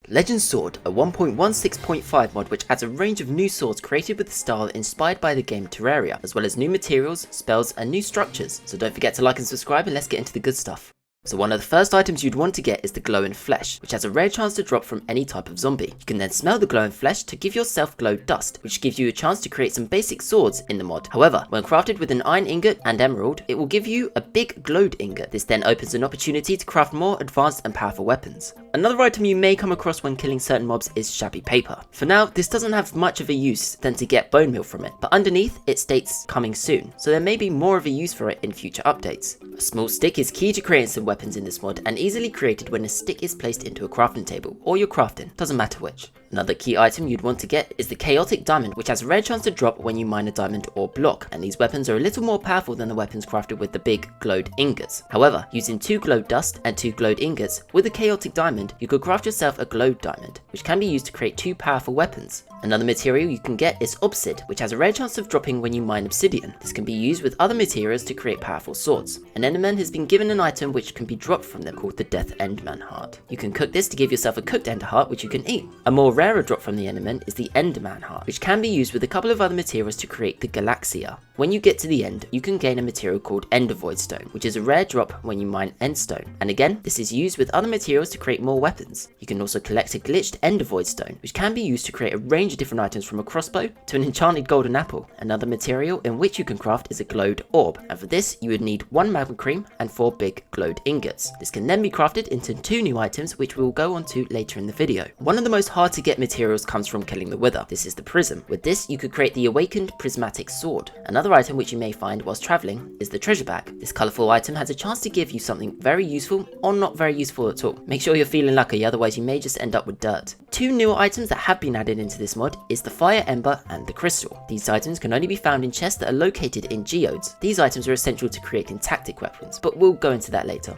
Legend Sword, a 1.16.5 mod which adds a range of new swords created with the style inspired by the game Terraria, as well as new materials, spells and new structures. So don't forget to like and subscribe, and let's get into the good stuff. So one of the first items you'd want to get is the glowing flesh, which has a rare chance to drop from any type of zombie. You can then smell the glowing flesh to give yourself glow dust, which gives you a chance to create some basic swords in the mod. However, when crafted with an iron ingot and emerald, it will give you a big glowed ingot. This then opens an opportunity to craft more advanced and powerful weapons. Another item you may come across when killing certain mobs is shabby paper. For now, this doesn't have much of a use than to get bone meal from it, but underneath it states coming soon, so there may be more of a use for it in future updates. A small stick is key to creating some weapons in this mod, and easily created when a stick is placed into a crafting table, or you're crafting, doesn't matter which. Another key item you'd want to get is the chaotic diamond, which has a rare chance to drop when you mine a diamond or block, and these weapons are a little more powerful than the weapons crafted with the big glowed ingots. However, using 2 glowed dust and 2 glowed ingots, with a chaotic diamond, you could craft yourself a glowed diamond, which can be used to create 2 powerful weapons. Another material you can get is aksed, which has a rare chance of dropping when you mine obsidian. This can be used with other materials to create powerful swords. An enderman has been given an item which can be dropped from them called the death enderman heart. You can cook this to give yourself a cooked ender heart which you can eat. A more rarer drop from the enderman is the enderman heart, which can be used with a couple of other materials to create the galaxia. When you get to the end, you can gain a material called ender void stone, which is a rare drop when you mine endstone. And again, this is used with other materials to create more weapons. You can also collect a glitched ender void stone, which can be used to create a range of different items from a crossbow to an enchanted golden apple. Another material in which you can craft is a glowed orb, and for this you would need 1 magma cream and 4 big glowed ingots. This can then be crafted into 2 new items which we will go on to later in the video. One of the most hard to get materials comes from killing the wither. This is the prism. With this you could create the awakened prismatic sword. Another item which you may find whilst travelling is the treasure bag. This colourful item has a chance to give you something very useful or not very useful at all. Make sure you're feeling lucky, otherwise you may just end up with dirt. 2 newer items that have been added into this mod is the fire ember and the crystal. These items can only be found in chests that are located in geodes. These items are essential to creating tactic weapons, but we'll go into that later.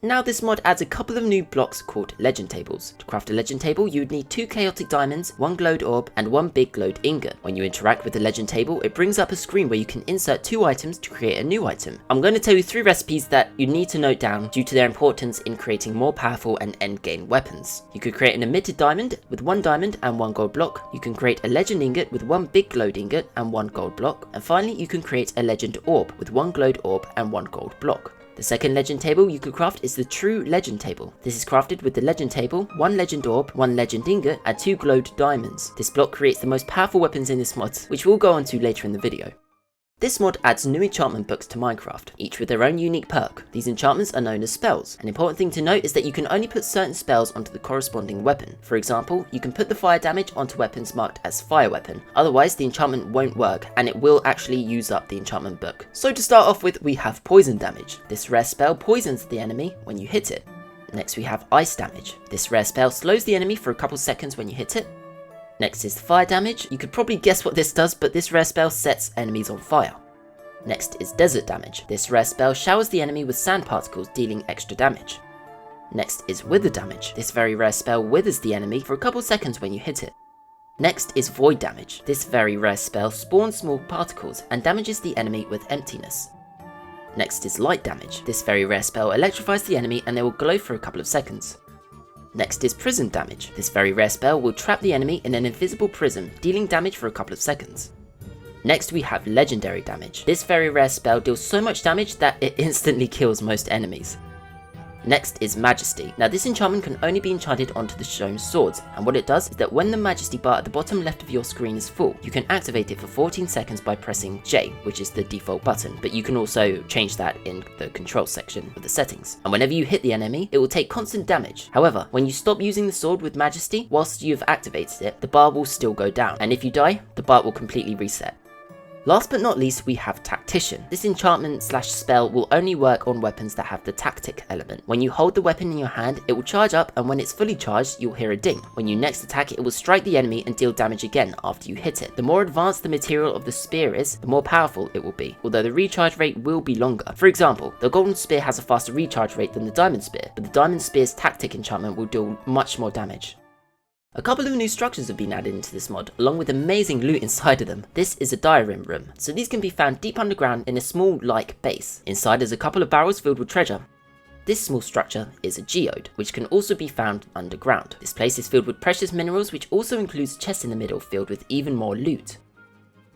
Now this mod adds a couple of new blocks called legend tables. To craft a legend table you would need 2 chaotic diamonds, 1 glowed orb and 1 big glowed ingot. When you interact with the legend table, it brings up a screen where you can insert 2 items to create a new item. I'm going to tell you 3 recipes that you need to note down due to their importance in creating more powerful and endgame weapons. You could create an emitted diamond with 1 diamond and 1 gold block. You can create a legend ingot with 1 big glowed ingot and 1 gold block. And finally you can create a legend orb with 1 glowed orb and 1 gold block. The second legend table you could craft is the true legend table. This is crafted with the legend table, 1 legend orb, 1 legend ingot and 2 glowed diamonds. This block creates the most powerful weapons in this mod, which we'll go on to later in the video. This mod adds new enchantment books to Minecraft, each with their own unique perk. These enchantments are known as spells. An important thing to note is that you can only put certain spells onto the corresponding weapon. For example, you can put the fire damage onto weapons marked as fire weapon, otherwise the enchantment won't work and it will actually use up the enchantment book. So to start off with, we have poison damage. This rare spell poisons the enemy when you hit it. Next we have ice damage. This rare spell slows the enemy for a couple seconds when you hit it. Next is fire damage. You could probably guess what this does, but this rare spell sets enemies on fire. Next is desert damage. This rare spell showers the enemy with sand particles, dealing extra damage. Next is wither damage. This very rare spell withers the enemy for a couple seconds when you hit it. Next is void damage. This very rare spell spawns small particles and damages the enemy with emptiness. Next is light damage. This very rare spell electrifies the enemy and they will glow for a couple of seconds. Next is prison damage. This very rare spell will trap the enemy in an invisible prison, dealing damage for a couple of seconds. Next we have legendary damage. This very rare spell deals so much damage that it instantly kills most enemies. Next is Majesty. Now this enchantment can only be enchanted onto the shown swords, and what it does is that when the Majesty bar at the bottom left of your screen is full, you can activate it for 14 seconds by pressing J, which is the default button, but you can also change that in the control section of the settings. And whenever you hit the enemy, it will take constant damage. However, when you stop using the sword with Majesty, whilst you've activated it, the bar will still go down, and if you die, the bar will completely reset. Last but not least, we have Tactician. This enchantment slash spell will only work on weapons that have the tactic element. When you hold the weapon in your hand, it will charge up, and when it's fully charged, you'll hear a ding. When you next attack, it will strike the enemy and deal damage again after you hit it. The more advanced the material of the spear is, the more powerful it will be, although the recharge rate will be longer. For example, the golden spear has a faster recharge rate than the diamond spear, but the diamond spear's tactic enchantment will deal much more damage. A couple of new structures have been added into this mod, along with amazing loot inside of them. This is a diorama room, so these can be found deep underground in a small, base. Inside is a couple of barrels filled with treasure. This small structure is a geode, which can also be found underground. This place is filled with precious minerals, which also includes chests in the middle filled with even more loot.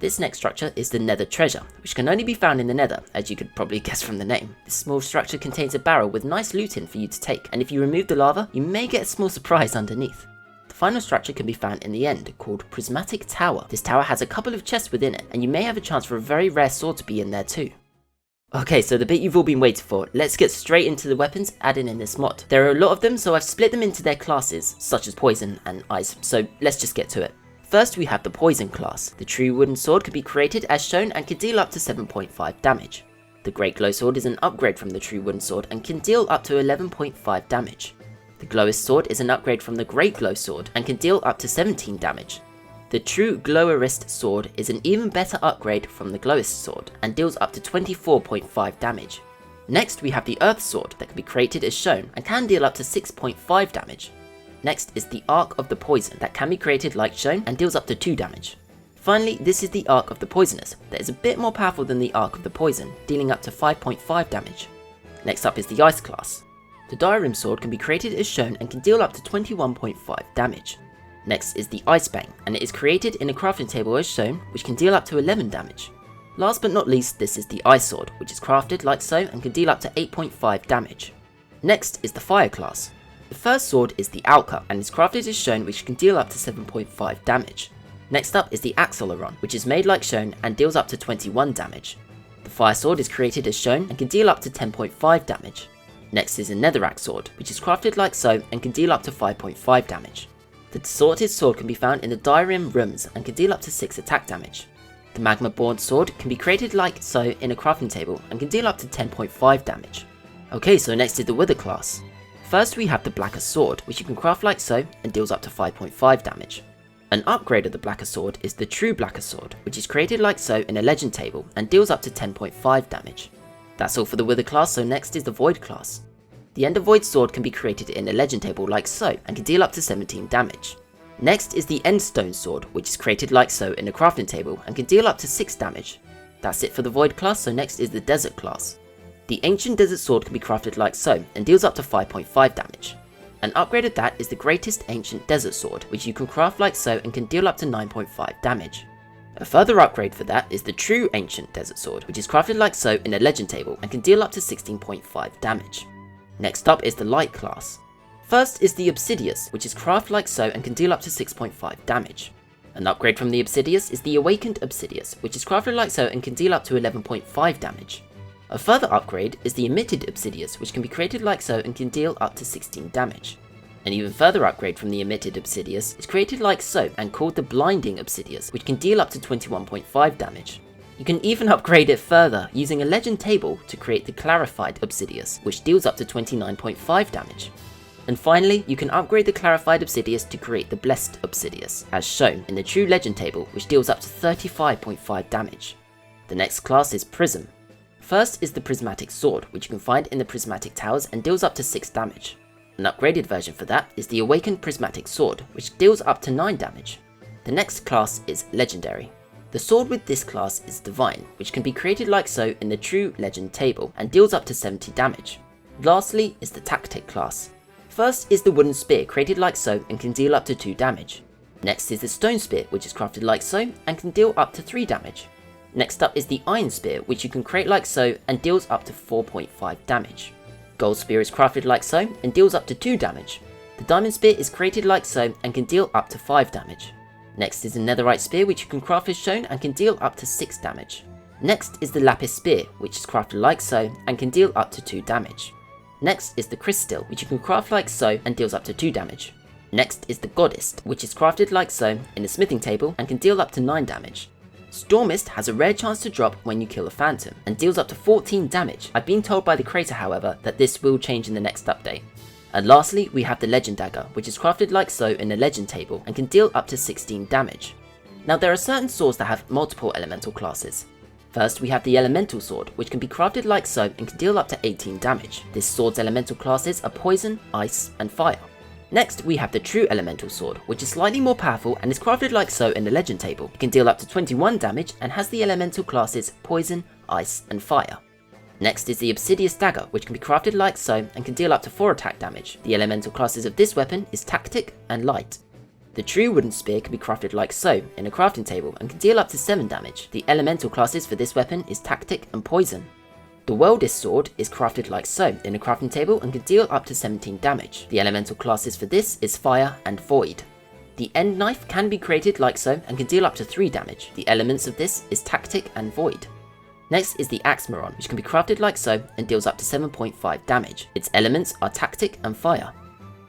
This next structure is the nether treasure, which can only be found in the nether, as you could probably guess from the name. This small structure contains a barrel with nice loot in for you to take, and if you remove the lava, you may get a small surprise underneath. The final structure can be found in the end, called Prismatic Tower. This tower has a couple of chests within it, and you may have a chance for a very rare sword to be in there too. Okay, so the bit you've all been waiting for, let's get straight into the weapons added in this mod. There are a lot of them, so I've split them into their classes, such as Poison and Ice, so let's just get to it. First we have the Poison class. The true wooden sword can be created as shown and can deal up to 7.5 damage. The Great Glow Sword is an upgrade from the true wooden sword and can deal up to 11.5 damage. The Glowist Sword is an upgrade from the Great Glow Sword and can deal up to 17 damage. The True Glowerist Sword is an even better upgrade from the Glowist Sword and deals up to 24.5 damage. Next we have the Earth Sword that can be created as shown and can deal up to 6.5 damage. Next is the Arc of the Poison that can be created like shown and deals up to 2 damage. Finally, this is the Arc of the Poisonous that is a bit more powerful than the Arc of the Poison, dealing up to 5.5 damage. Next up is the Ice class. The Dioreme Sword can be created as shown and can deal up to 21.5 damage. Next is the Ice Bang, and it is created in a crafting table as shown, which can deal up to 11 damage. Last but not least, this is the Ice Sword, which is crafted like so and can deal up to 8.5 damage. Next is the Fire class. The first sword is the Alka, and is crafted as shown, which can deal up to 7.5 damage. Next up is the Axeleron, which is made like shown and deals up to 21 damage. The Fire Sword is created as shown and can deal up to 10.5 damage. Next is a Netherrack Sword, which is crafted like so and can deal up to 5.5 damage. The Distorted Sword can be found in the Dioreme rooms and can deal up to 6 attack damage. The Magma Born Sword can be created like so in a crafting table and can deal up to 10.5 damage. Okay, so next is the Wither class. First we have the Blacker Sword, which you can craft like so and deals up to 5.5 damage. An upgrade of the Blacker Sword is the True Blacker Sword, which is created like so in a legend table and deals up to 10.5 damage. That's all for the Wither class, so next is the Void class. The Ender Void Sword can be created in a legend table like so and can deal up to 17 damage. Next is the Endstone Sword, which is created like so in a crafting table and can deal up to 6 damage. That's it for the Void class, so next is the Desert class. The Ancient Desert Sword can be crafted like so and deals up to 5.5 damage. An upgrade of that is the Greatest Ancient Desert Sword, which you can craft like so and can deal up to 9.5 damage. A further upgrade for that is the True Ancient Desert Sword, which is crafted like so in a legend table and can deal up to 16.5 damage. Next up is the Light class. First is the Obsidious, which is crafted like so and can deal up to 6.5 damage. An upgrade from the Obsidious is the Awakened Obsidious, which is crafted like so and can deal up to 11.5 damage. A further upgrade is the Emitted Obsidious, which can be created like so and can deal up to 16 damage. An even further upgrade from the Emitted Obsidious is created like so and called the Blinding Obsidious, which can deal up to 21.5 damage. You can even upgrade it further using a legend table to create the Clarified Obsidious, which deals up to 29.5 damage. And finally, you can upgrade the Clarified Obsidious to create the Blessed Obsidious, as shown in the True Legend table, which deals up to 35.5 damage. The next class is Prizm. First is the Prismatic Sword, which you can find in the Prismatic Towers and deals up to 6 damage. An upgraded version for that is the Awakened Prismatic Sword, which deals up to 9 damage. The next class is Legendary. The sword with this class is Divine, which can be created like so in the True Legend table and deals up to 70 damage. Lastly is the Tactic class. First is the Wooden Spear, created like so and can deal up to 2 damage. Next is the Stone Spear, which is crafted like so and can deal up to 3 damage. Next up is the Iron Spear, which you can create like so and deals up to 4.5 damage. Gold Spear is crafted like so and deals up to 2 damage. The Diamond Spear is created like so and can deal up to 5 damage. Next is the Netherite Spear, which you can craft as shown and can deal up to 6 damage. Next is the Lapis Spear, which is crafted like so and can deal up to 2 damage. Next is the Crystal, which you can craft like so and deals up to 2 damage. Next is the Goddess, which is crafted like so in a smithing table and can deal up to 9 damage. Stormist has a rare chance to drop when you kill a phantom and deals up to 14 damage. I've been told by the creator, however, that this will change in the next update. And lastly, we have the Legend Dagger, which is crafted like so in a legend table and can deal up to 16 damage. Now there are certain swords that have multiple elemental classes. First we have the Elemental Sword, which can be crafted like so and can deal up to 18 damage. This sword's elemental classes are Poison, Ice and Fire. Next we have the True Elemental Sword, which is slightly more powerful and is crafted like so in the legend table. It can deal up to 21 damage and has the elemental classes Poison, Ice and Fire. Next is the Obsidious Dagger, which can be crafted like so and can deal up to 4 attack damage. The elemental classes of this weapon is Tactic and Light. The True Wooden Spear can be crafted like so in a crafting table and can deal up to 7 damage. The elemental classes for this weapon is Tactic and Poison. The Weldist Sword is crafted like so in a crafting table and can deal up to 17 damage. The elemental classes for this is Fire and Void. The End Knife can be created like so and can deal up to 3 damage. The elements of this is Tactic and Void. Next is the Axe Maron, which can be crafted like so and deals up to 7.5 damage. Its elements are Tactic and Fire.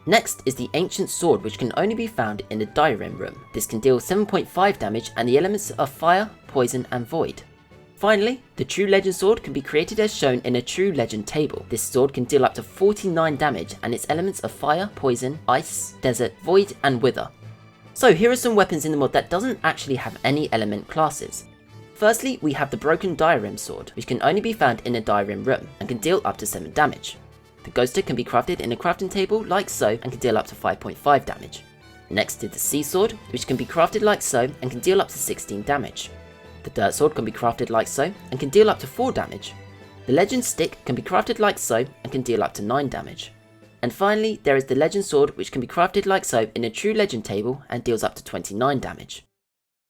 Next is the Ancient Sword, which can only be found in the Diorem room. This can deal 7.5 damage and the elements are Fire, Poison and Void. Finally, the True Legend Sword can be created as shown in a True Legend table. This sword can deal up to 49 damage and its elements are Fire, Poison, Ice, Desert, Void and Wither. So here are some weapons in the mod that doesn't actually have any element classes. Firstly, we have the Broken Diorem Sword, which can only be found in a Diorem room and can deal up to 7 damage. The Ghoster can be crafted in a crafting table like so and can deal up to 5.5 damage. Next is the Sea Sword, which can be crafted like so and can deal up to 16 damage. The Dirt Sword can be crafted like so and can deal up to 4 damage. The Legend Stick can be crafted like so and can deal up to 9 damage. And finally, there is the Legend Sword, which can be crafted like so in a True Legend table and deals up to 29 damage.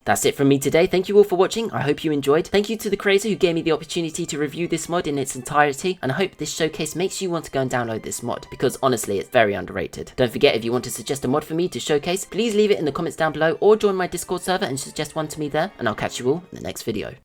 That's it from me today. Thank you all for watching. I hope you enjoyed. Thank you to the creator who gave me the opportunity to review this mod in its entirety, and I hope this showcase makes you want to go and download this mod, because honestly it's very underrated. Don't forget, if you want to suggest a mod for me to showcase, please leave it in the comments down below or join my Discord server and suggest one to me there, and I'll catch you all in the next video.